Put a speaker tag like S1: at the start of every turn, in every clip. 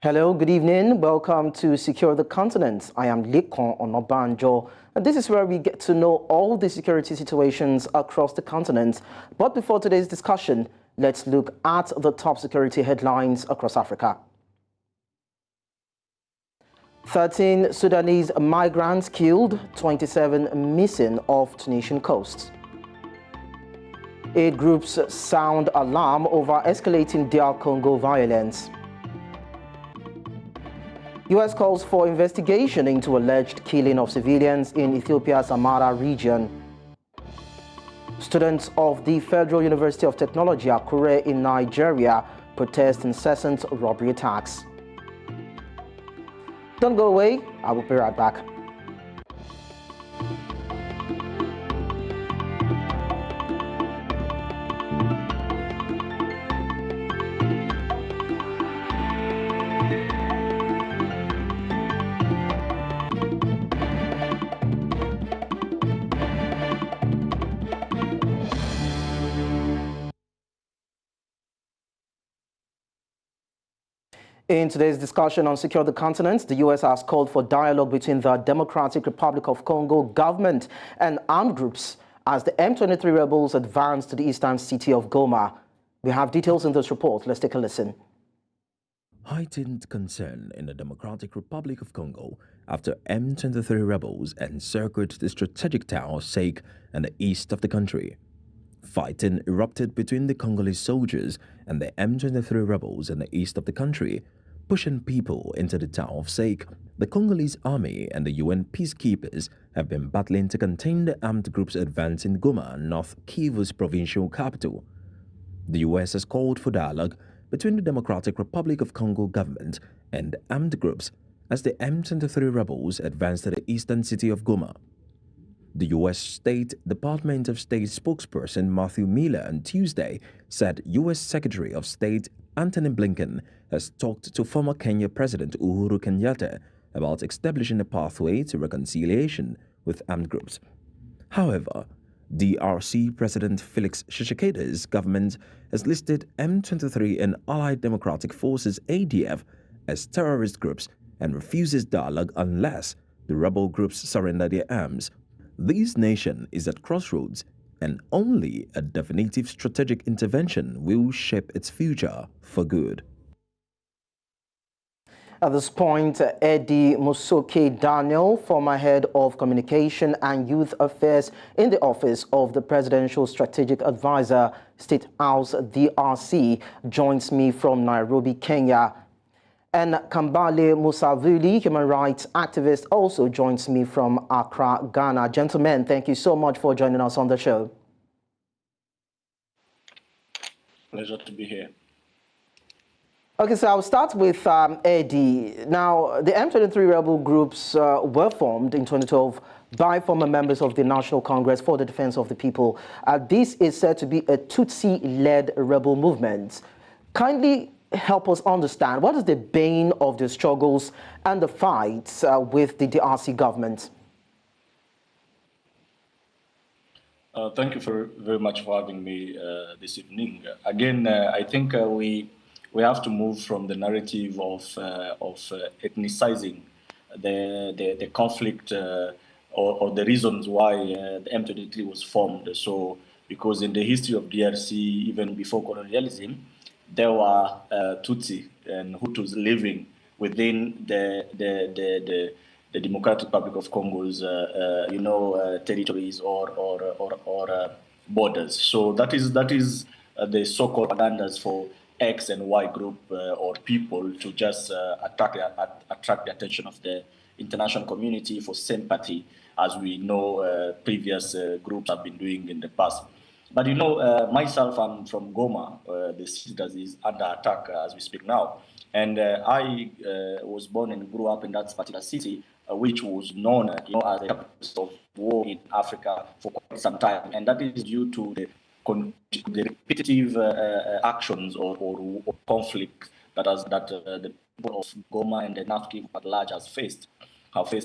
S1: Hello, good evening. Welcome to Secure the Continent. I am Lekon Onobanjo, and this is where we get to know all the security situations across the continent. But before today's discussion, let's look at the top security headlines across Africa. 13 Sudanese migrants killed, 27 missing off Tunisian coast. 8 groups sound alarm over escalating DR Congo violence. U.S. calls for investigation into alleged killing of civilians in Ethiopia's Amara region. Students of the Federal University of Technology, Accra in Nigeria, protest incessant robbery attacks. Don't go away, I will be right back. In today's discussion on Secure the Continent, the U.S. has called for dialogue between the Democratic Republic of Congo government and armed groups as the M23 rebels advance to the eastern city of Goma. We have details in this report. Let's take a listen.
S2: Heightened concern in the Democratic Republic of Congo after M23 rebels encircled the strategic town of Sake in the east of the country. Fighting erupted between the Congolese soldiers and the M23 rebels in the east of the country, pushing people into the town of Sake. The Congolese army and the UN peacekeepers have been battling to contain the armed groups' advance in Goma, North Kivu's provincial capital. The US has called for dialogue between the Democratic Republic of Congo government and armed groups as the M23 rebels advance to the eastern city of Goma. The U.S. State Department of State spokesperson Matthew Miller on Tuesday said U.S. Secretary of State Antony Blinken has talked to former Kenya President Uhuru Kenyatta about establishing a pathway to reconciliation with armed groups. However, DRC President Felix Tshisekedi's government has listed M23 and Allied Democratic Forces ADF as terrorist groups and refuses dialogue unless the rebel groups surrender their arms. This nation is at crossroads, and only a definitive strategic intervention will shape its future for good.
S1: At this point, Eddy Musoke Daniel, former head of communication and youth affairs in the office of the Presidential Strategic Advisor, State House DRC, joins me from Nairobi, Kenya. And Kambale Musavuli, human rights activist, also joins me from Accra, Ghana. Gentlemen, thank you so much for joining us on the show.
S3: Pleasure to be here.
S1: Okay, so I'll start with Eddy. Now, the M23 rebel groups were formed in 2012 by former members of the National Congress for the Defense of the People. This is said to be a Tutsi-led rebel movement. Kindly help us understand what is the bane of the struggles and the fights with the DRC government.
S3: Thank you very much for having me this evening. Again, I think we have to move from the narrative of ethnicizing the conflict or the reasons why the M23 was formed. So, because in the history of DRC, even before colonialism, there were Tutsi and Hutus living within the Democratic Republic of Congo's, territories or borders. So that is the so-called propagandas for X and Y group or people to just attract the attention of the international community for sympathy, as we know previous groups have been doing in the past. But myself, I'm from Goma, the city that is under attack as we speak now. And I was born and grew up in that particular city, which was known as the capital of war in Africa for quite some time. And that is due to the repetitive actions or conflict that the people of Goma and the North Kivu at large have faced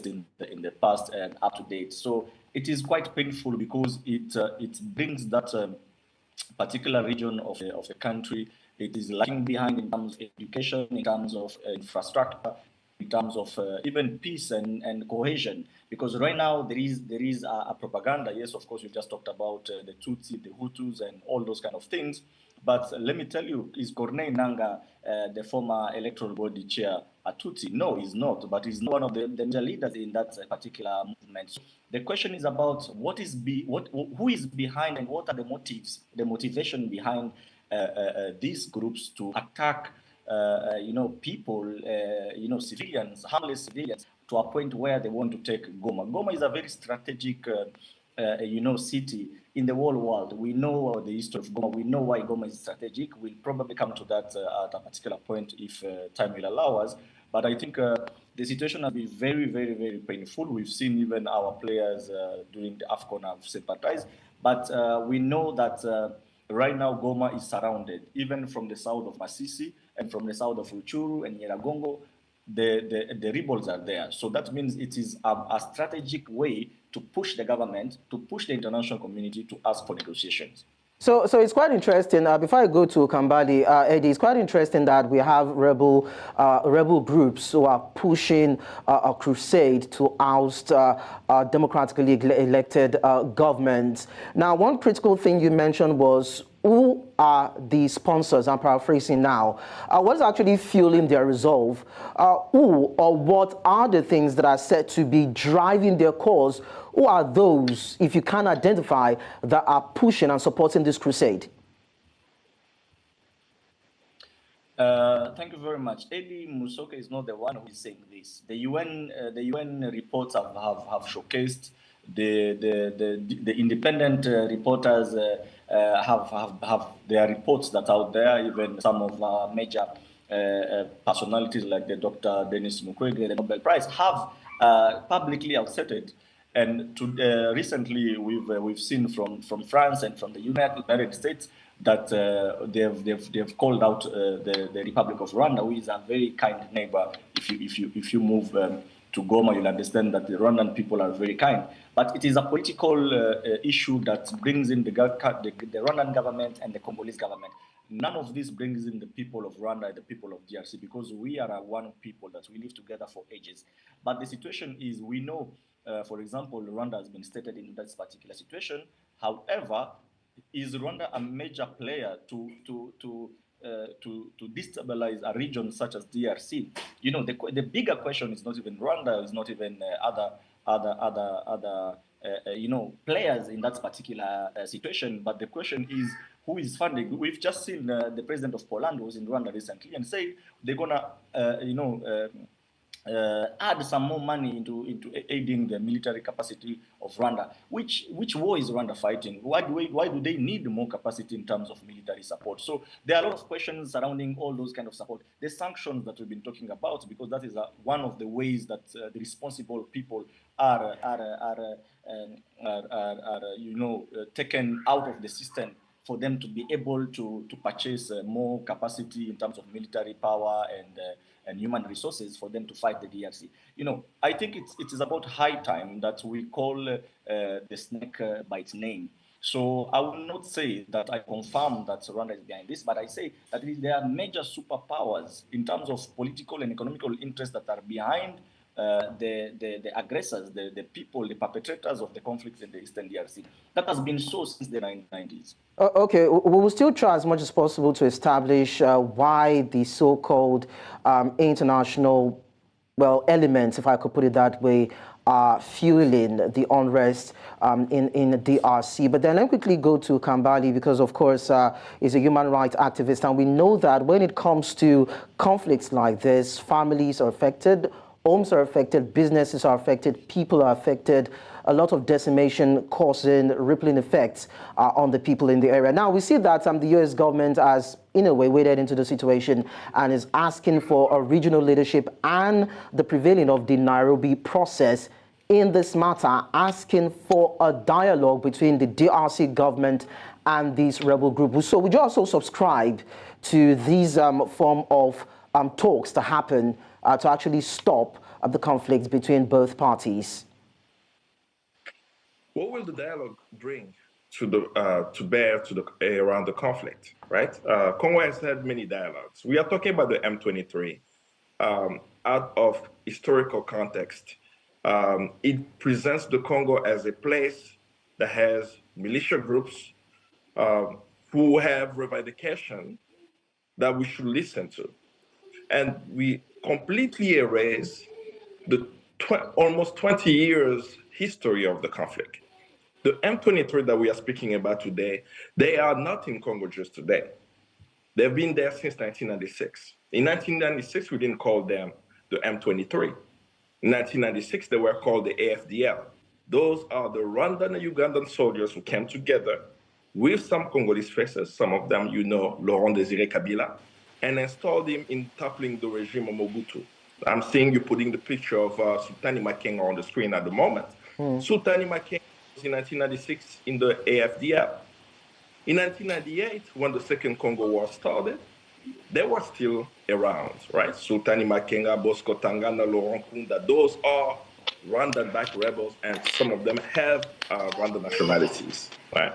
S3: in the past and up to date. So it is quite painful because it brings that particular region of the country It is lagging behind in terms of education, in terms of infrastructure, in terms of even peace and cohesion. Because right now there is a propaganda. Yes, of course, we just talked about the Tutsi, the Hutus, and all those kind of things. But let me tell you, is Corneille Nangaa, the former electoral body chair, a Tutsi? No, he's not. But he's one of the major leaders in that particular movement. So the question is about who is behind and what are the motives, the motivation behind these groups to attack people, civilians, harmless civilians, to a point where they want to take Goma. Goma is a very strategic, city in the whole world. We know the history of Goma. We know why Goma is strategic. We'll probably come to that at a particular point if time will allow us. But I think the situation has been very, very, very painful. We've seen even our players during the AFCON have sympathized. But we know that right now Goma is surrounded, even from the south of Masisi and from the south of Ruchuru and Nyiragongo. The rebels are there. So that means it is a strategic way to push the government, to push the international community to ask for negotiations.
S1: So it's quite interesting. Before I go to Kambale, Eddy, it's quite interesting that we have rebel groups who are pushing a crusade to oust democratically elected governments. Now, one critical thing you mentioned was who are the sponsors? I'm paraphrasing now. What is actually fueling their resolve? Who or what are the things that are said to be driving their cause? Who are those, if you can identify, that are pushing and supporting this crusade?
S3: Thank you very much. Eddy Musoke is not the one who is saying this. The UN reports have showcased the independent reporters have their reports that are out there. Even some of our major personalities like the Dr. Denis Mukwege, the Nobel Prize, have publicly accepted. And recently, we've seen from France and from the United States that they've called out the Republic of Rwanda, who is a very kind neighbor. If you move to Goma, you'll understand that the Rwandan people are very kind. But it is a political issue that brings in the Rwandan government and the Congolese government. None of this brings in the people of Rwanda and the people of DRC, because we are one people that we live together for ages. But the situation is, we know, for example, Rwanda has been stated in this particular situation. However, is Rwanda a major player to destabilize a region such as DRC? You know, the bigger question is not even Rwanda, is not even other players in that particular situation, but the question is who is funding. We've just seen the president of Poland was in Rwanda recently and said they're gonna add some more money into aiding the military capacity of Rwanda. Which war is Rwanda fighting? Why do they need more capacity in terms of military support? So there are a lot of questions surrounding all those kind of support. The sanctions that we've been talking about, because that is one of the ways that the responsible people are taken out of the system, for them to be able to purchase more capacity in terms of military power and human resources for them to fight the DRC. You know, I think it is about high time that we call the snake by its name. So I will not say that I confirm that Rwanda is behind this, but I say that there are major superpowers in terms of political and economical interests that are behind the aggressors, the people, the perpetrators of the conflicts in the Eastern DRC. That has been so since the 1990s.
S1: Okay, we will still try as much as possible to establish why the so-called international, elements, if I could put it that way, are fueling the unrest in DRC. But then let me quickly go to Kambale, because, of course, he's a human rights activist. And we know that when it comes to conflicts like this, families are affected, homes are affected, businesses are affected, people are affected, a lot of decimation causing rippling effects on the people in the area. Now, we see that the U.S. government has, in a way, waded into the situation and is asking for a regional leadership and the prevailing of the Nairobi process in this matter, asking for a dialogue between the DRC government and these rebel groups. So would you also subscribe to these form of talks to happen to actually stop the conflicts between both parties?
S4: What will the dialogue bring? to bear around the conflict, right? Congo has had many dialogues. We are talking about the M23 out of historical context. It presents the Congo as a place that has militia groups who have revendication that we should listen to. And we completely erase the almost 20 years history of the conflict. The M23 that we are speaking about today, they are not in Congo just today. They've been there since 1996. In 1996, we didn't call them the M23. In 1996, they were called the AFDL. Those are the Rwandan and Ugandan soldiers who came together with some Congolese faces, some of them you know, Laurent Désiré Kabila, and installed him in toppling the regime of Mobutu. I'm seeing you putting the picture of Sultani Makenga on the screen at the moment. Sultani Makenga was in 1996 in the AFDL. In 1998, when the Second Congo War started, they were still around, right? Sultani Makenga, Bosco Tangana, Laurent Kunda, those are Rwandan-backed rebels, and some of them have Rwandan nationalities, right?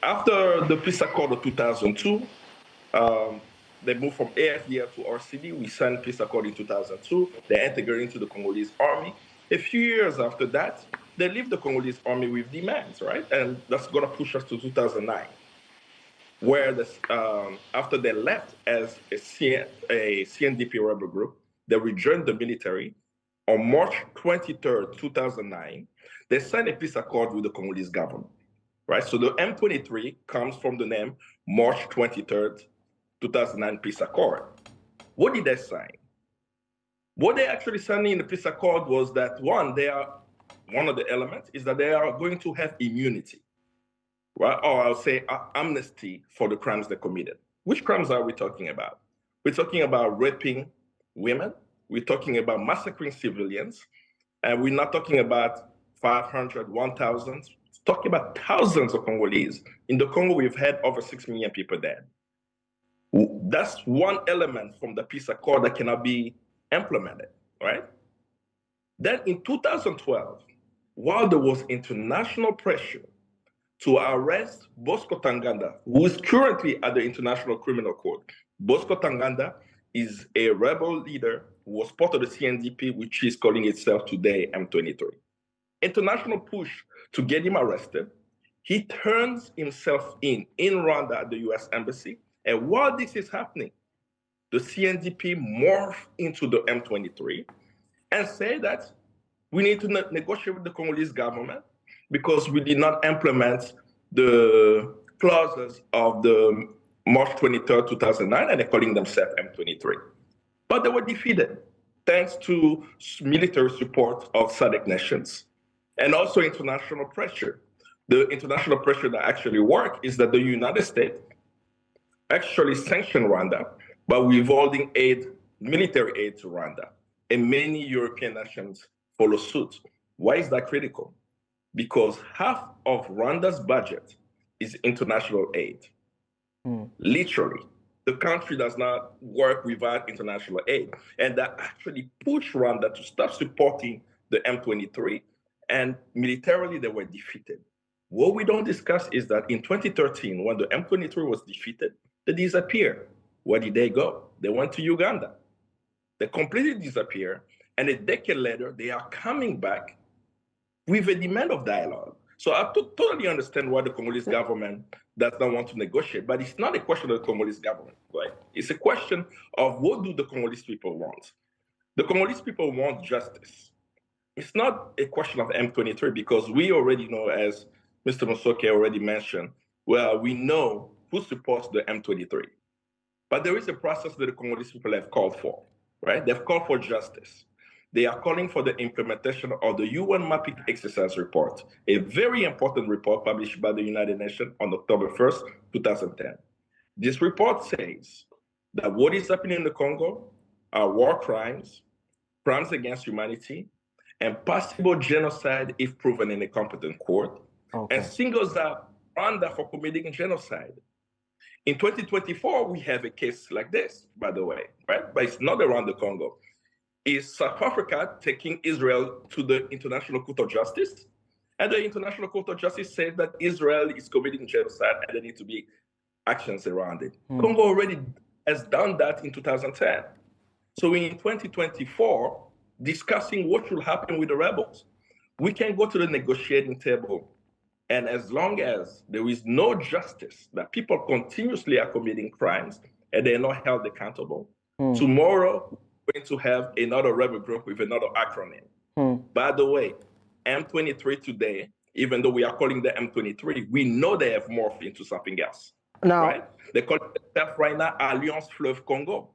S4: After the peace accord of 2002, they moved from AFDL to RCD. We signed peace accord in 2002. They integrated into the Congolese army. A few years after that, they leave the Congolese army with demands, right? And that's going to push us to 2009, where after they left as a CNDP rebel group, they rejoined the military. On March 23rd, 2009, they signed a peace accord with the Congolese government, right? So the M23 comes from the name March 23rd, 2009 peace accord. What did they sign? What they actually signed in the peace accord was that one of the elements is that they are going to have immunity, right? Or I'll say amnesty for the crimes they committed. Which crimes are we talking about? We're talking about raping women. We're talking about massacring civilians. And we're not talking about 500, 1,000. We're talking about thousands of Congolese. In the Congo, we've had over 6 million people dead. That's one element from the peace accord that cannot be implemented, right? Then in 2012, while there was international pressure to arrest Bosco Tanganda, who is currently at the International Criminal Court. Bosco Tanganda is a rebel leader who was part of the CNDP, which is calling itself today M23. International push to get him arrested. He turns himself in Rwanda at the US Embassy. And while this is happening, the CNDP morph into the M23 and say that we need to negotiate with the Congolese government because we did not implement the clauses of the March 23rd, 2009, and they're calling themselves M23. But they were defeated thanks to military support of SADC nations and also international pressure. The international pressure that actually worked is that the United States actually sanctioned Rwanda by withholding military aid to Rwanda, and many European nations follow suit. Why is that critical? Because half of Rwanda's budget is international aid. Literally, the country does not work without international aid, and that actually pushed Rwanda to stop supporting the M23, and militarily they were defeated. What we don't discuss is that in 2013, when the M23 was defeated, they disappeared. Where did they go? They went to Uganda. They completely disappeared, and a decade later, they are coming back with a demand of dialogue. So I totally understand why the Congolese government does not want to negotiate, but it's not a question of the Congolese government, right? It's a question of what do the Congolese people want? The Congolese people want justice. It's not a question of M23 because we already know, as Mr. Musoke already mentioned, well, we know who supports the M23. But there is a process that the Congolese people have called for, right? They've called for justice. They are calling for the implementation of the UN Mapping Exercise Report, a very important report published by the United Nations on October 1st, 2010. This report says that what is happening in the Congo are war crimes, crimes against humanity, and possible genocide if proven in a competent court, and singles out Rwanda for committing genocide. In 2024, we have a case like this, by the way, right? But it's not around the Congo. Is South Africa taking Israel to the International Court of Justice? And the International Court of Justice says that Israel is committing genocide and there need to be actions around it. Congo already has done that in 2010. So in 2024, discussing what should happen with the rebels, we can go to the negotiating table. And as long as there is no justice, that people continuously are committing crimes and they're not held accountable, tomorrow we're going to have another rebel group with another acronym. By the way, M23 today, even though we are calling them M23, we know they have morphed into something else.
S1: Now,
S4: right? They call themselves right now Alliance Fleuve Congo,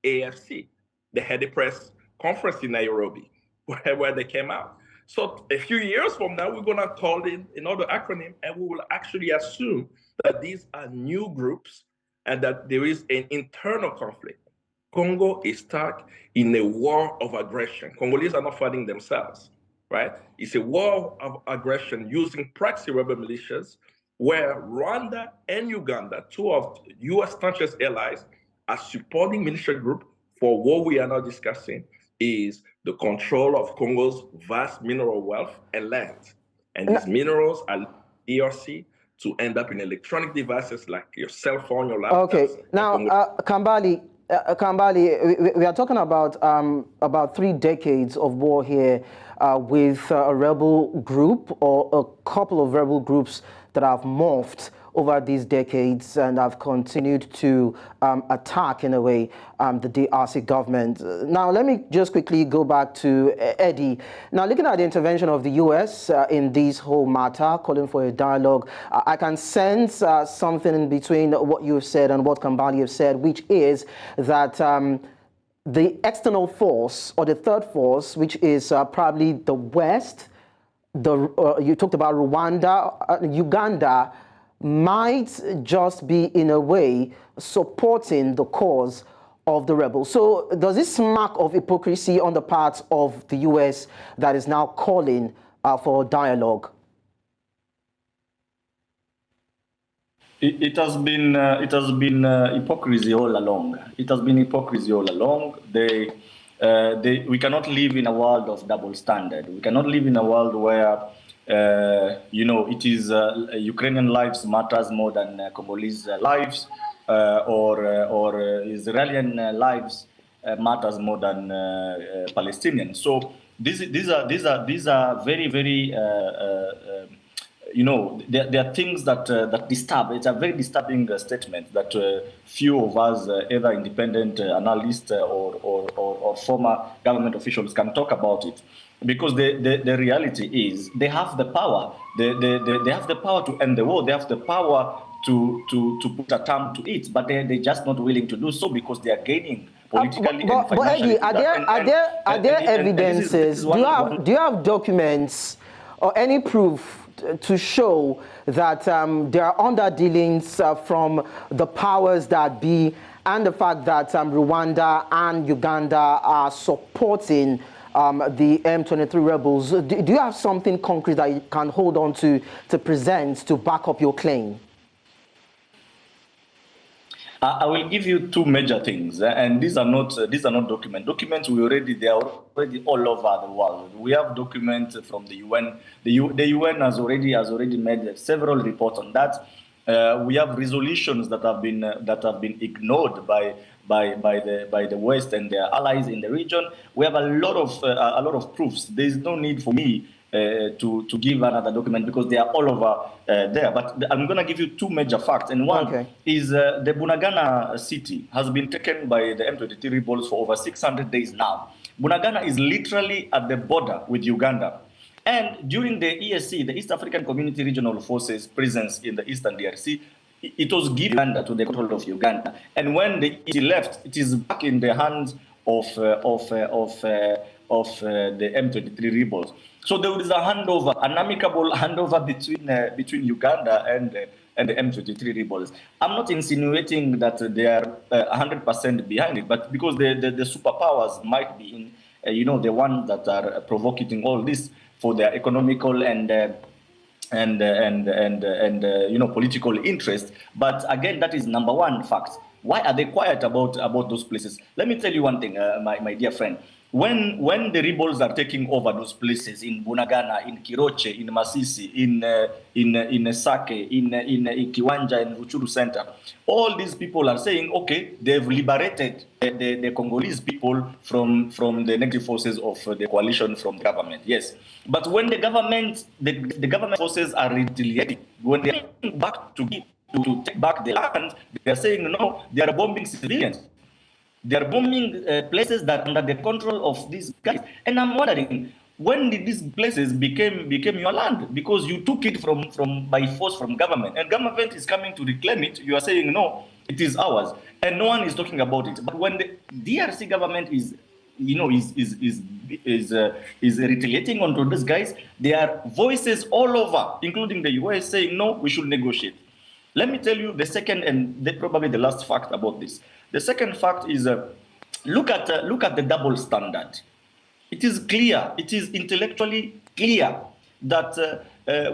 S4: AFC. They had a press conference in Nairobi where they came out. So a few years from now, we're going to call it another acronym, and we will actually assume that these are new groups and that there is an internal conflict. Congo is stuck in a war of aggression. Congolese are not fighting themselves, right? It's a war of aggression using proxy rebel militias where Rwanda and Uganda, two of U.S. staunchest allies, are supporting militia group for what we are now discussing is the control of Congo's vast mineral wealth and land. And these minerals are DRC to end up in electronic devices like your cell phone, your laptop.
S1: Okay, now, Kambale, we are talking about 3 decades of war here with a rebel group or a couple of rebel groups that have morphed over these decades and have continued to attack, in a way, the DRC government. Now, let me just quickly go back to Eddy. Now, looking at the intervention of the U.S. In this whole matter, calling for a dialogue, I can sense something in between what you've said and what Kambale have said, which is that the external force, or the third force, which is probably the West, you talked about Rwanda, Uganda, might just be, in a way, supporting the cause of the rebels. So does this smack of hypocrisy on the part of the U.S. that is now calling for dialogue?
S3: It has been hypocrisy all along. It has been hypocrisy all along. We cannot live in a world of double standard. We cannot live in a world where it is Ukrainian lives matters more than Congolese lives, or Israeli lives matters more than Palestinian. So these are very, very there are things that disturb. It's a very disturbing statement that few of us, either independent analysts or former government officials, can talk about it. Because the reality is they have the power. They have the power to end the war. They have the power to put a term to it, but they're just not willing to do so because they are gaining politically and financially.
S1: But Eddy, are there evidences? Do you have documents or any proof to show that there are underdealings from the powers that be, and the fact that Rwanda and Uganda are supporting the M23 rebels? Do you have something concrete that you can hold on to present to back up your claim?
S3: I will give you two major things, and these are not documents. Documents they are already all over the world. We have documents from the UN. The UN has already made several reports on that. We have resolutions that have been ignored by the West and their allies in the region. We have a lot of proofs. There is no need for me to give another document because they are all over there. But I'm going to give you two major facts. And one is the Bunagana city has been taken by the M23 rebels for over 600 days now. Bunagana is literally at the border with Uganda. And during the ESC, the East African Community Regional Forces presence in the Eastern DRC, it was given to the control of Uganda. And when the ESC left, it is back in the hands of the M23 rebels. So there is an amicable handover between Uganda and the M23 rebels. I'm not insinuating that they are 100% behind it, but because the superpowers might be the ones that are provoking all this for their economical and political interest. But again, that is number one fact. Why are they quiet about those places? Let me tell you one thing, my dear friend. when the rebels are taking over those places in Bunagana, in Kiroche, in Masisi, in Sake, in Kiwanja, and Ruchuru Center, all these people are saying, okay, they've liberated the Congolese people from the negative forces of the coalition from the government. Yes, but when the government forces are retaliating, when they are back to take back the land, they are saying no, they are bombing civilians. They are bombing places that are under the control of these guys. And I'm wondering, when did these places became your land? Because you took it from by force from government, and government is coming to reclaim it. You are saying no, it is ours, and no one is talking about it. But when the DRC government is retaliating onto these guys, there are voices all over, including the US, saying no, we should negotiate. Let me tell you the second and probably the last fact about this. The second fact is look at the double standard. It is clear, it is intellectually clear that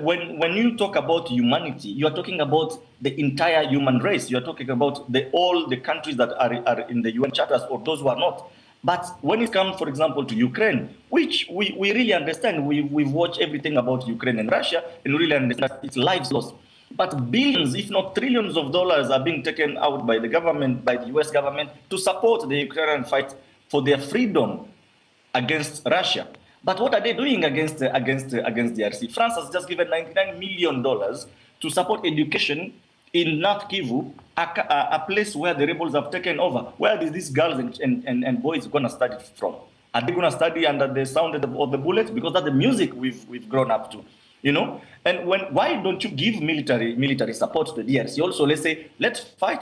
S3: when you talk about humanity, you are talking about the entire human race. You are talking about all the countries that are in the UN charters or those who are not. But when it comes, for example, to Ukraine, which we really understand, we've watched everything about Ukraine and Russia, and really understand its lives lost. But billions, if not trillions of dollars are being taken out by the government, by the US government, to support the Ukrainian fight for their freedom against Russia. But what are they doing against DRC? France has just given $99 million to support education in North Kivu, a place where the rebels have taken over. Where are these girls and boys going to study from? Are they going to study under the sound of the bullets? Because that's the music we've grown up to. You know, and why don't you give military support to the DRC? Also, let's say, let's fight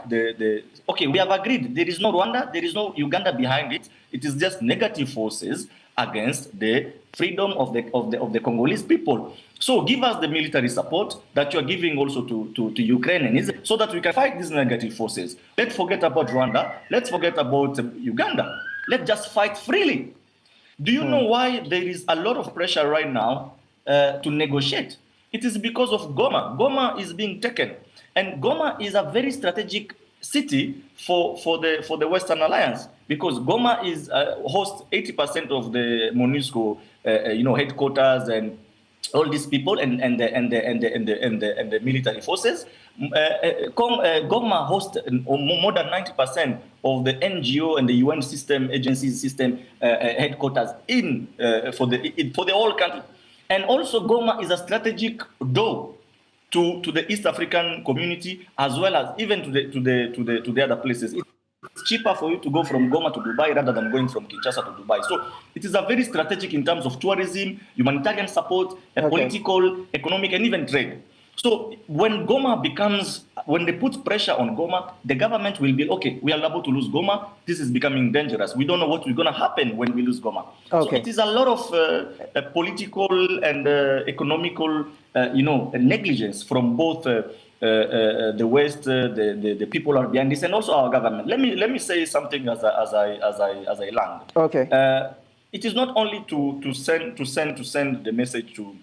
S3: okay, we have agreed. There is no Rwanda, there is no Uganda behind it. It is just negative forces against the freedom of the Congolese people. So give us the military support that you are giving also to Ukraine and Israel, so that we can fight these negative forces. Let's forget about Rwanda. Let's forget about Uganda. Let's just fight freely. Do you know why there is a lot of pressure right now to negotiate? It is because of Goma. Goma is being taken, and Goma is a very strategic city for the Western Alliance, because Goma is hosts 80% of the MONUSCO headquarters and all these people and the military forces. Goma hosts more than 90% of the NGO and the UN system agencies system headquarters for the whole country. And also, Goma is a strategic door to the East African community, as well as even to the other places. It's cheaper for you to go from Goma to Dubai rather than going from Kinshasa to Dubai. So it is a very strategic in terms of tourism, humanitarian support, political, economic, and even trade. So when they put pressure on Goma, the government will be, okay, we are liable to lose Goma. This is becoming dangerous. We don't know what is going to happen when we lose Goma. Okay. So it is a lot of political and economical, negligence from both the West, the people are behind this, and also our government. Let me say something as I land.
S1: Okay.
S3: It is not only to send the message to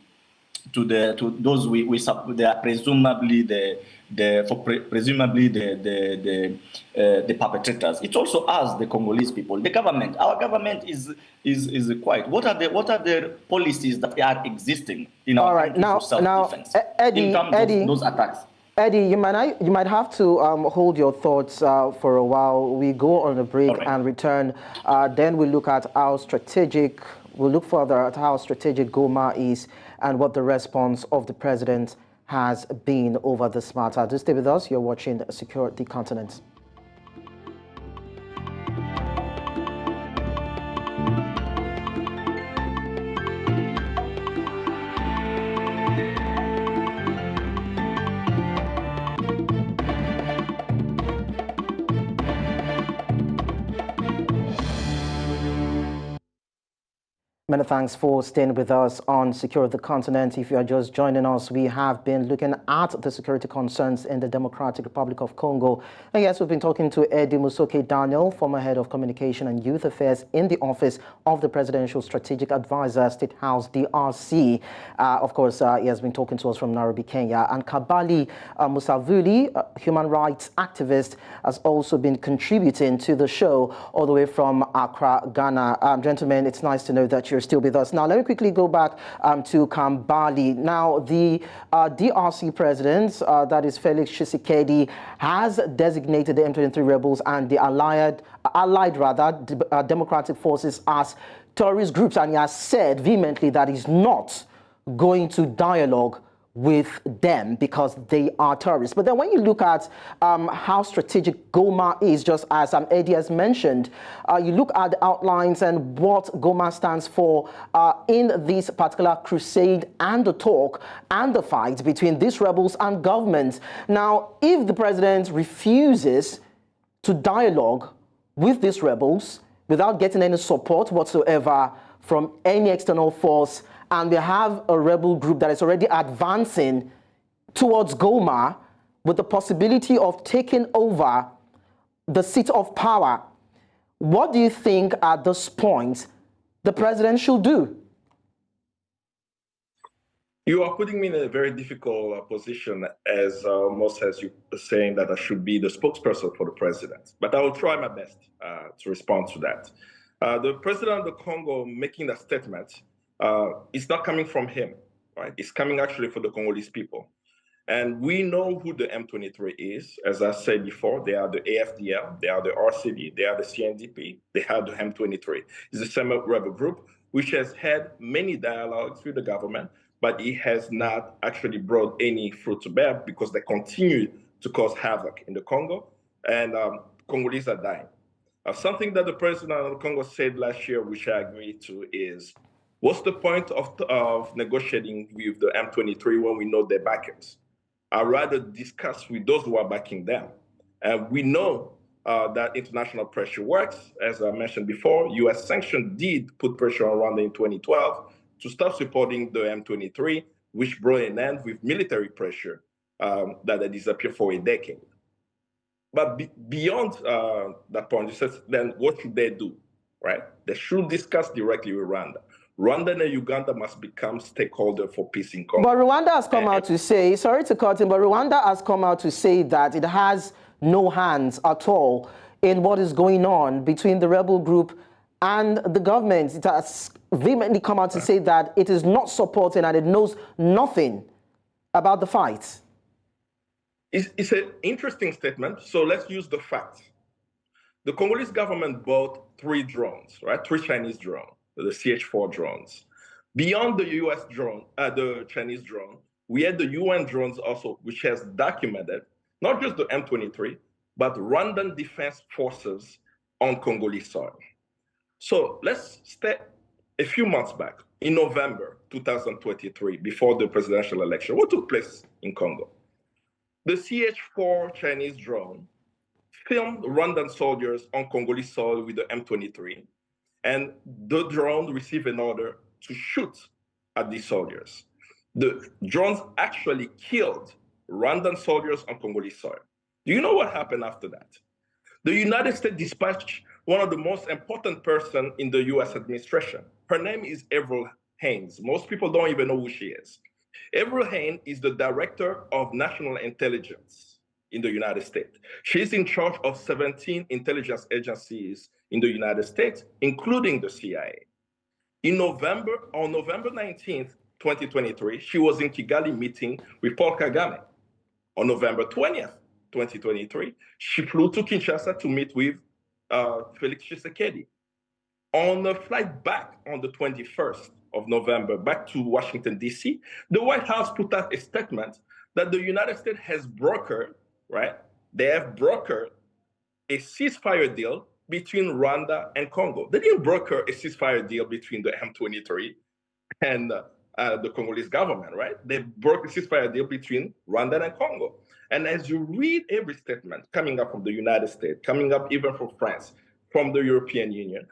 S3: those we support. They are presumably the perpetrators. It's also us, the Congolese people, the government. Our government is quiet. What are the policies that are existing in our country for self-defense in terms of those attacks?
S1: Eddy, you might have to hold your thoughts for a while. We go on a break and return. Then we look at how strategic. We'll look further at how strategic Goma is and what the response of the president has been over this matter. Do stay with us. You're watching Secure the Continent. Many thanks for staying with us on Secure the Continent. If you are just joining us, we have been looking at the security concerns in the Democratic Republic of Congo. And yes, we've been talking to Eddy Musoke Daniel, former head of communication and youth affairs in the office of the Presidential Strategic Advisor, State House DRC. Of course, he has been talking to us from Nairobi, Kenya. And Kambale Musavuli, a human rights activist, has also been contributing to the show all the way from Accra, Ghana. Gentlemen, it's nice to know that you're still with us. Now, let me quickly go back to Kambale. Now, the DRC president, that is Felix Tshisekedi, has designated the M23 rebels and the allied democratic forces as terrorist groups, and he has said vehemently that he's not going to dialogue with them because they are terrorists. But then when you look at how strategic Goma is, just as Eddy has mentioned, you look at the outlines and what Goma stands for in this particular crusade and the talk and the fight between these rebels and government. Now, if the president refuses to dialogue with these rebels without getting any support whatsoever from any external force, and we have a rebel group that is already advancing towards Goma with the possibility of taking over the seat of power, what do you think at this point the president should do?
S4: You are putting me in a very difficult position, as almost as you are saying that I should be the spokesperson for the president. But I will try my best to respond to that. The president of the Congo making that statement, it's not coming from him, right? It's coming actually from the Congolese people. And we know who the M23 is. As I said before, they are the AFDL, they are the RCD, they are the CNDP, they have the M23. It's the same rebel group, which has had many dialogues with the government, but it has not actually brought any fruit to bear because they continue to cause havoc in the Congo, and Congolese are dying. Something that the president of Congo said last year, which I agree to, is what's the point of negotiating with the M23 when we know their backers? I'd rather discuss with those who are backing them. And we know that international pressure works. As I mentioned before, US sanctions did put pressure on Rwanda in 2012 to stop supporting the M23, which brought an end with military pressure that had disappeared for a decade. But beyond that point, you said, then what should they do, right? They should discuss directly with Rwanda. Rwanda and Uganda must become stakeholders for peace in Congo.
S1: But Rwanda has come out to say, sorry to cut in, but Rwanda has come out to say that it has no hands at all in what is going on between the rebel group and the government. It has vehemently come out to say that it is not supporting and it knows nothing about the fight.
S4: It's an interesting statement. So let's use the facts. The Congolese government bought 3 drones, right? 3 Chinese drones, the CH-4 drones. Beyond the US drone, the Chinese drone, we had the UN drones also, which has documented not just the M23, but Rwandan defense forces on Congolese soil. So let's step a few months back, in November 2023, before the presidential election. What took place in Congo? The CH-4 Chinese drone filmed Rwandan soldiers on Congolese soil with the M23, and the drone received an order to shoot at these soldiers. The drones actually killed Rwandan soldiers on Congolese soil. Do you know what happened after that? The United States dispatched one of the most important person in the US administration. Her name is Avril Haines. Most people don't even know who she is. Avril Haines is the director of national intelligence in the United States. She's in charge of 17 intelligence agencies in the United States, including the CIA. On November 19th, 2023, she was in Kigali meeting with Paul Kagame. On November 20th, 2023, she flew to Kinshasa to meet with Felix Tshisekedi. On the flight back on the 21st of November, back to Washington, D.C., the White House put out a statement that the United States has brokered, right? They have brokered a ceasefire deal between Rwanda and Congo. They didn't broker a ceasefire deal between the M23 and the Congolese government, right? They broke a ceasefire deal between Rwanda and Congo. And as you read every statement coming up from the United States, coming up even from France, from the European Union,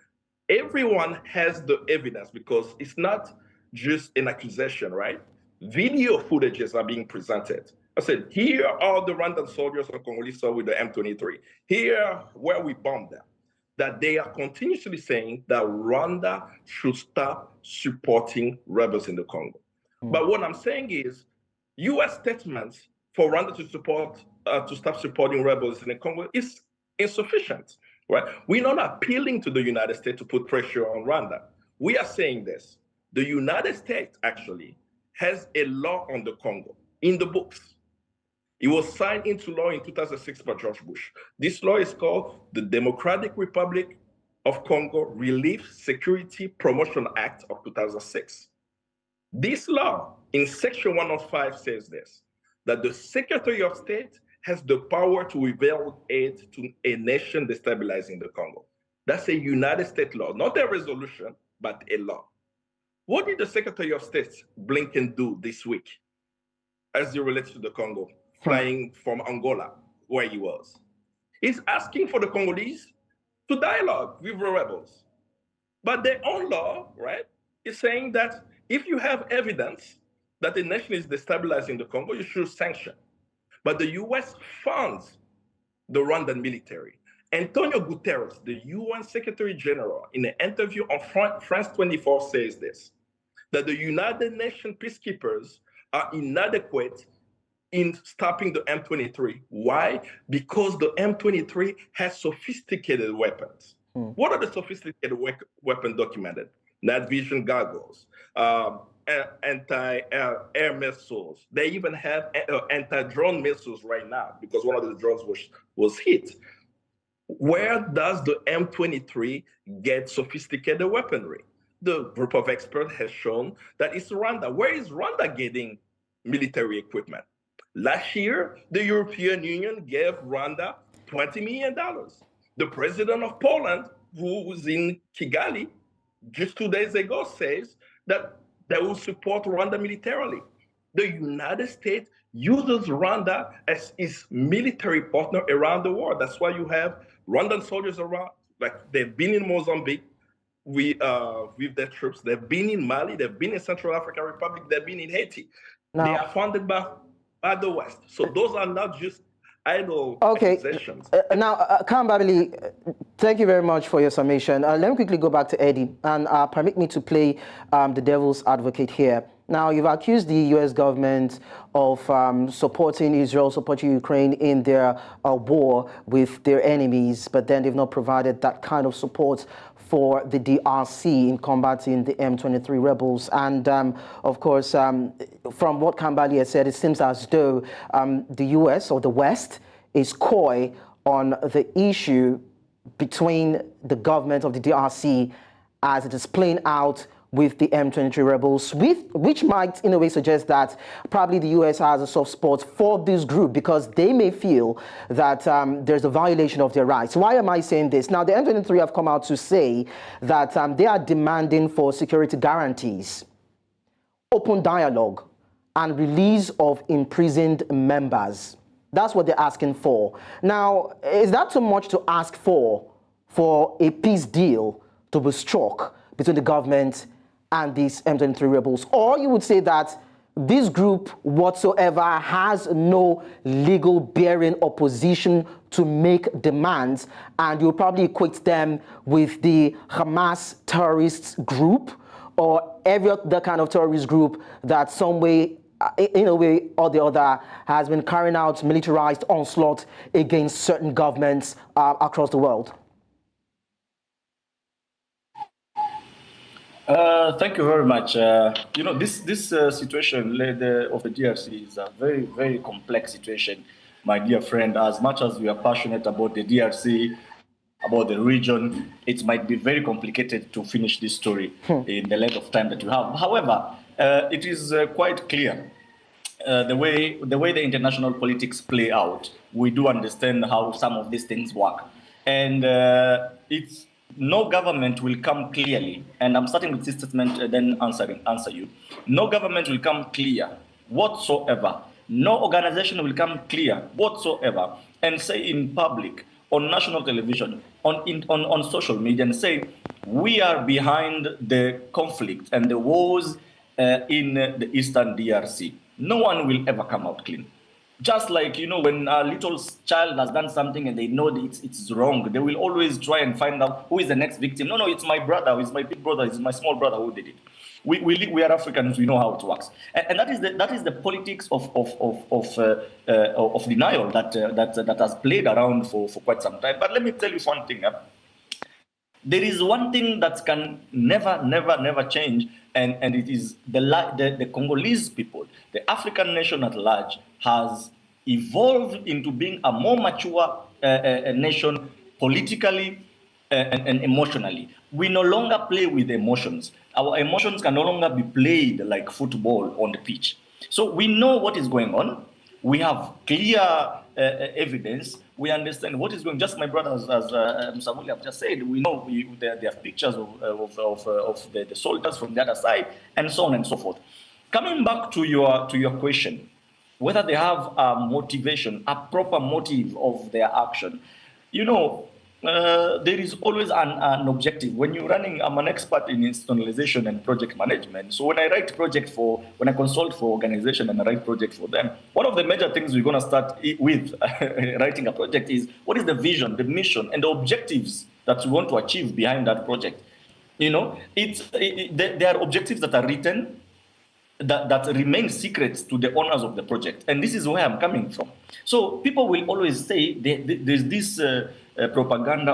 S4: everyone has the evidence because it's not just an accusation, right? Video footages are being presented. I said, here are the Rwandan soldiers on Congolese soil with the M23. Here where we bombed them. That they are continuously saying that Rwanda should stop supporting rebels in the Congo. But what I'm saying is, U.S. statements for Rwanda to stop supporting rebels in the Congo is insufficient. Right? We're not appealing to the United States to put pressure on Rwanda. We are saying this. The United States actually has a law on the Congo in the books. It was signed into law in 2006 by George Bush. This law is called the Democratic Republic of Congo Relief Security Promotion Act of 2006. This law in section 105 says this, that the Secretary of State has the power to withhold aid to a nation destabilizing the Congo. That's a United States law, not a resolution, but a law. What did the Secretary of State Blinken do this week as it relates to the Congo, flying from Angola, where he was? He's asking for the Congolese to dialogue with the rebels. But their own law, right, is saying that if you have evidence that a nation is destabilizing the Congo, you should sanction. But the US funds the Rwandan military. Antonio Guterres, the UN Secretary General, in an interview on France 24 says this, that the United Nations peacekeepers are inadequate in stopping the M23. Why? Because the M23 has sophisticated weapons. What are the sophisticated weapons documented? Night vision goggles, anti-air missiles. They even have anti-drone missiles right now because one of the drones was hit. Where does the M23 get sophisticated weaponry? The group of experts has shown that it's Rwanda. Where is Rwanda getting military equipment? Last year, the European Union gave Rwanda $20 million. The president of Poland, who was in Kigali just 2 days ago, says that they will support Rwanda militarily. The United States uses Rwanda as its military partner around the world. That's why you have Rwandan soldiers around, like they've been in Mozambique with their troops. They've been in Mali. They've been in Central African Republic. They've been in Haiti. Now, they are funded by the West. So those are not just idle accusations.
S1: Kambale, thank you very much for your summation. Let me quickly go back to Eddy and permit me to play the devil's advocate here. Now, you've accused the U.S. government of supporting Israel, supporting Ukraine in their war with their enemies, but then they've not provided that kind of support for the DRC in combating the M23 rebels. And of course, from what Kambale has said, it seems as though the US or the West is coy on the issue between the government of the DRC as it is playing out with the M23 rebels, which might in a way suggest that probably the US has a soft spot for this group because they may feel that there's a violation of their rights. Why am I saying this? Now, the M23 have come out to say that they are demanding for security guarantees, open dialogue, and release of imprisoned members. That's what they're asking for. Now, is that too much to ask for a peace deal to be struck between the government and these M23 rebels? Or you would say that this group whatsoever has no legal bearing opposition to make demands, and you'll probably equate them with the Hamas terrorist group or every other kind of terrorist group that some way, in a way or the other, has been carrying out militarized onslaught against certain governments across the world?
S3: Thank you very much. This situation of the DRC is a very, very complex situation, my dear friend. As much as we are passionate about the DRC, about the region, it might be very complicated to finish this story in the length of time that you have. However, it is quite clear the way the international politics play out. We do understand how some of these things work, and no government will come clearly, and I'm starting with this statement, then answer you. No government will come clear whatsoever. No organization will come clear whatsoever and say in public on national television, on social media, and say, we are behind the conflict and the wars in the Eastern DRC. No one will ever come out clean. Just like, when a little child has done something and they know that it's wrong, they will always try and find out who is the next victim. No, it's my brother, it's my big brother, it's my small brother who did it. We are Africans, we know how it works. And that is the politics of denial that has played around for quite some time. But let me tell you one thing. There is one thing that can never change, and it is the Congolese people, the African nation at large, has evolved into being a more mature nation politically and emotionally. We no longer play with emotions. Our emotions can no longer be played like football on the pitch. So we know what is going on. We have clear evidence. We understand what is going on. Just my brothers, as Musavuli have just said, we know they have pictures of the soldiers from the other side, and so on and so forth. Coming back to your question, whether they have a motivation, a proper motive of their action, there is always an objective. When you're running, I'm an expert in institutionalization and project management. So when I consult for organization and I write project for them, one of the major things we're going to start with writing a project is, what is the vision, the mission, and the objectives that we want to achieve behind that project? There are objectives that are written that remain secrets to the owners of the project. And this is where I'm coming from. So people will always say there's this propaganda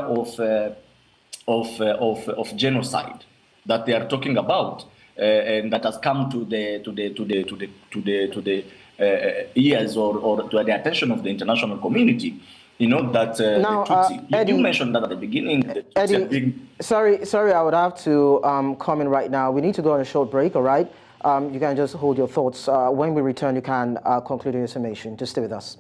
S3: of genocide that they are talking about, and that has come to the ears or to the attention of the international community. That
S1: now,
S3: the Tutsi,
S1: Eddy,
S3: you mentioned that at the beginning. The Tutsi are being...
S1: Sorry, I would have to come in right now. We need to go on a short break, all right? You can just hold your thoughts. When we return, you can conclude your summation. Just stay with us.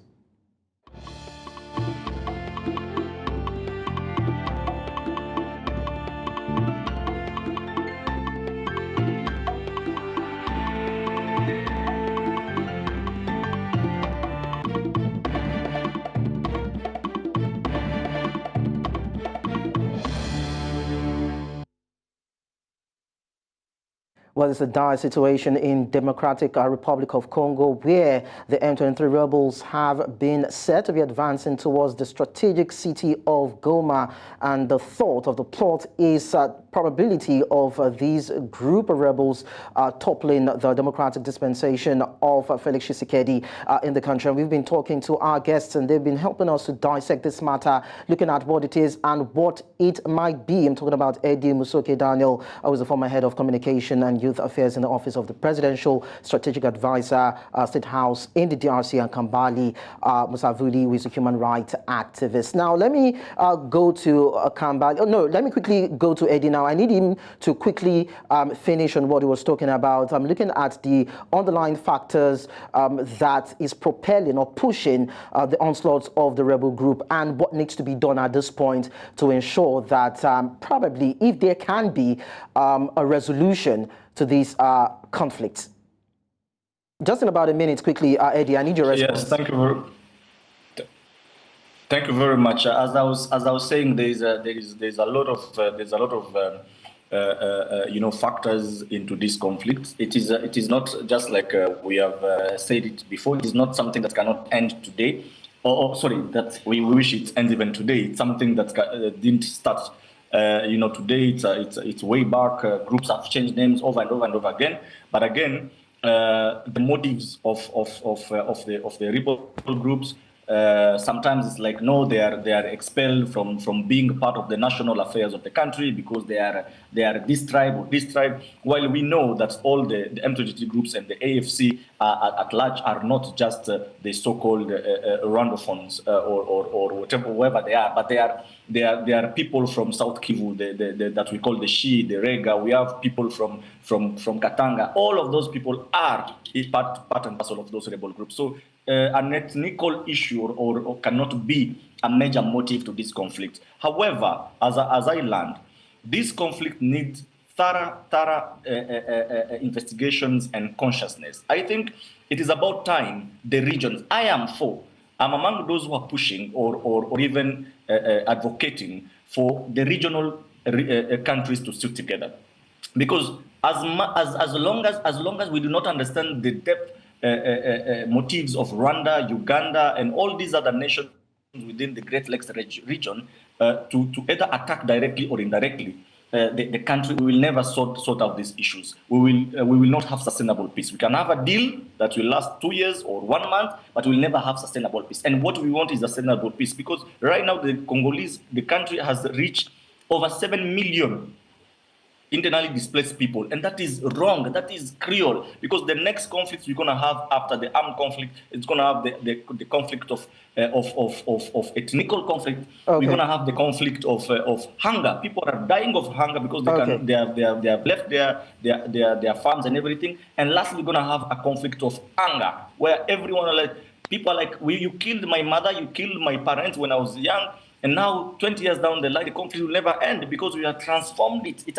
S1: Well, it's a dire situation in Democratic Republic of Congo, where the M23 rebels have been said to be advancing towards the strategic city of Goma. And the thought of the plot is probability of these group of rebels toppling the democratic dispensation of Felix Tshisekedi in the country. And we've been talking to our guests, and they've been helping us to dissect this matter, looking at what it is and what it might be. I'm talking about Eddy Musoke Daniel, who is the former head of communication and youth affairs in the office of the presidential strategic advisor, State House in the DRC, and Kambale Musavuli, who is a human rights activist. Now, let me go to Kambale. Oh, no, let me quickly go to Eddy now. I need him to quickly finish on what he was talking about. I'm looking at the underlying factors that is propelling or pushing the onslaughts of the rebel group, and what needs to be done at this point to ensure that probably, if there can be a resolution to these conflicts. Just in about a minute, quickly, Eddy, I need your response.
S3: Yes, thank you. Thank you very much. As I was saying, there's a lot of factors into this conflict. It is not just like we have said it before. It is not something that cannot end today. That we wish it ends even today. It's something that didn't start. Today it's way back. Groups have changed names over and over and over again. But again, the motives of the rebel groups. Sometimes it's like, no, they are expelled from being part of the national affairs of the country because they are this tribe or this tribe. While we know that all the M23 groups and the AFC at large are not just the so-called Rwandophones or whoever they are, but they are people from South Kivu, that we call the Shi, the Rega. We have people from Katanga. All of those people are part and parcel of those rebel groups. So an ethnical issue or cannot be a major motive to this conflict. However, as I learned, this conflict needs thorough investigations and consciousness. I think it is about time the regions. I am for I'm among those who are pushing or even advocating for the regional countries to sit together, because as long as we do not understand the depth motives of Rwanda, Uganda, and all these other nations within the Great Lakes region to either attack directly or indirectly the country, we will never sort out these issues. We will not have sustainable peace. We can have a deal that will last 2 years or 1 month, but we'll never have sustainable peace. And what we want is sustainable peace, because right now the country has reached over 7 million internally displaced people, and that is wrong. That is cruel, because the next conflict we're going to have after the armed conflict is going to have the conflict of ethnical conflict.
S1: Okay.
S3: We're going to have the conflict of hunger. People are dying of hunger because they have left their farms and everything. And lastly, we're going to have a conflict of anger, where everyone are like, people are like, you killed my mother, you killed my parents when I was young. And now, 20 years down the line, the conflict will never end because we have transformed it. It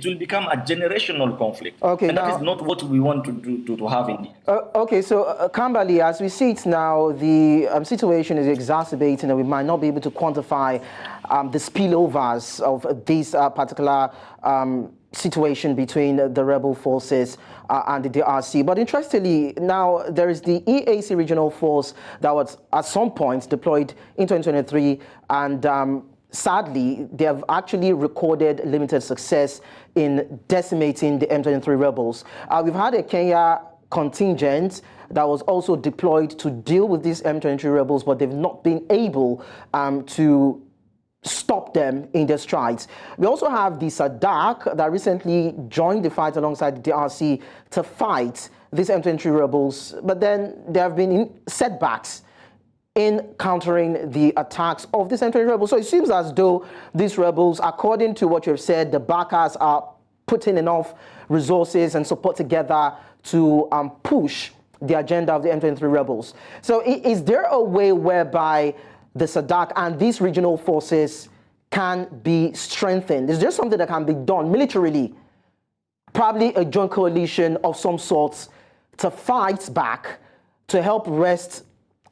S3: will become a generational conflict.
S1: Okay,
S3: and that is not what we want to have in the
S1: okay, so Kambale, as we see it now, the situation is exacerbating, and we might not be able to quantify the spillovers of this particular situation between the rebel forces and the DRC. But interestingly, now there is the EAC regional force that was at some point deployed in 2023, and sadly, they have actually recorded limited success in decimating the M23 rebels. We've had a Kenya contingent that was also deployed to deal with these M23 rebels, but they've not been able to stop them in their strides. We also have the SADC that recently joined the fight alongside the DRC to fight these M23 rebels, but then there have been setbacks in countering the attacks of these M23 rebels. So it seems as though these rebels, according to what you've said, the backers are putting enough resources and support together to push the agenda of the M23 rebels. So is there a way whereby the SADC and these regional forces can be strengthened? Is there something that can be done militarily? Probably a joint coalition of some sorts to fight back, to help rest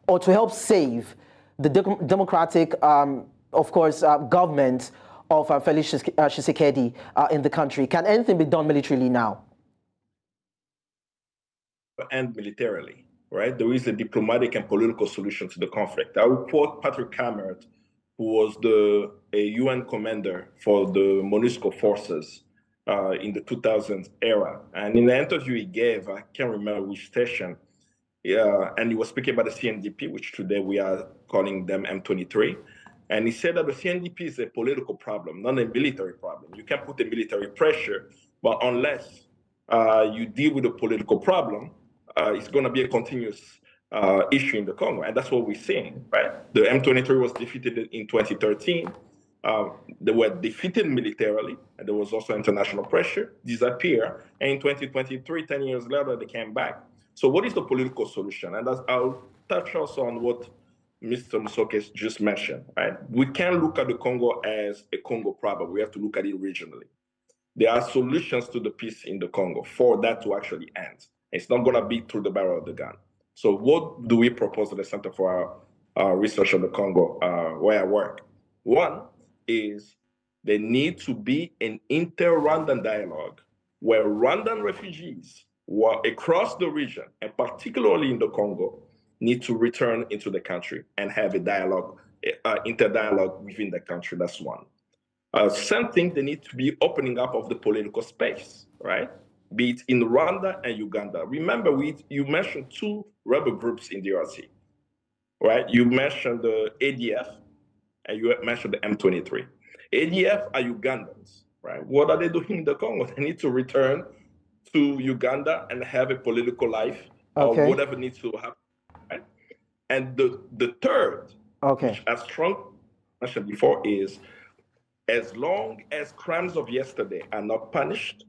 S1: or to help save the democratic, of course, government of Felix Tshisekedi in the country. Can anything be done militarily now?
S4: And militarily, right? There is a diplomatic and political solution to the conflict. I will quote Patrick Cameron, who was a UN commander for the MONUSCO forces in the 2000s era. And in the interview he gave, I can't remember which station, and he was speaking about the CNDP, which today we are calling them M23. And he said that the CNDP is a political problem, not a military problem. You can put a military pressure, but unless you deal with a political problem, it's going to be a continuous issue in the Congo. And that's what we're seeing, right? The M23 was defeated in 2013. They were defeated militarily, and there was also international pressure, disappear. And in 2023, 10 years later, they came back. So what is the political solution? And I'll touch also on what Mr. Musoke just mentioned, right? We can't look at the Congo as a Congo problem. We have to look at it regionally. There are solutions to the peace in the Congo for that to actually end. It's not going to be through the barrel of the gun. So what do we propose at the Center for our Research on the Congo, where I work? One is there needs to be an inter-Rwandan dialogue where Rwandan refugees who are across the region, and particularly in the Congo, need to return into the country and have a dialogue, inter-dialogue within the country. That's one. Same thing, they need to be opening up of the political space, right? Be it in Rwanda and Uganda. Remember, you mentioned two rebel groups in DRC, right? You mentioned the ADF and you mentioned the M23. ADF are Ugandans, right? What are they doing in the Congo? They need to return to Uganda and have a political life, or whatever needs to happen, right? And the third, which as Trump mentioned before, is as long as crimes of yesterday are not punished,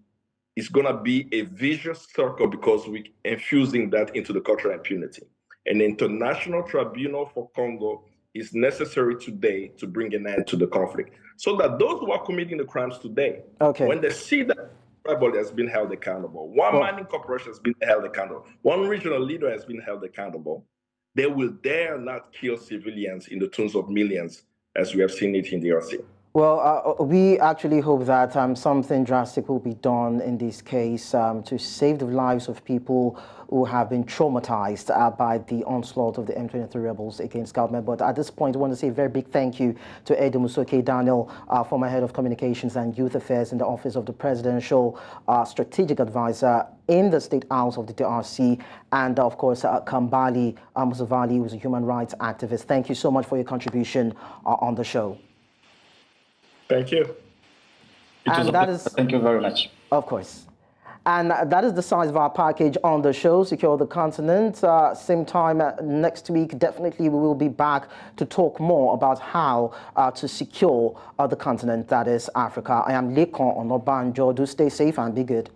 S4: it's going to be a vicious circle because we're infusing that into the cultural impunity. An international tribunal for Congo is necessary today to bring an end to the conflict, so that those who are committing the crimes today, when they see that rebel has been held accountable, one mining corporation has been held accountable, one regional leader has been held accountable, they will dare not kill civilians in the tens of millions as we have seen it in DRC.
S1: Well, we actually hope that something drastic will be done in this case to save the lives of people who have been traumatized by the onslaught of the M23 rebels against government. But at this point, I want to say a very big thank you to Eddy Musoke Daniel, former head of communications and youth affairs in the office of the presidential strategic advisor in the State House of the DRC, and of course, Kambale Musavuli, who is a human rights activist. Thank you so much for your contribution on the show.
S4: Thank you.
S3: Thank you very much.
S1: Of course. And that is the size of our package on the show, Secure the Continent. Same time next week, definitely we will be back to talk more about how to secure the continent that is Africa. I am Lekon Onobanjo. Do stay safe and be good.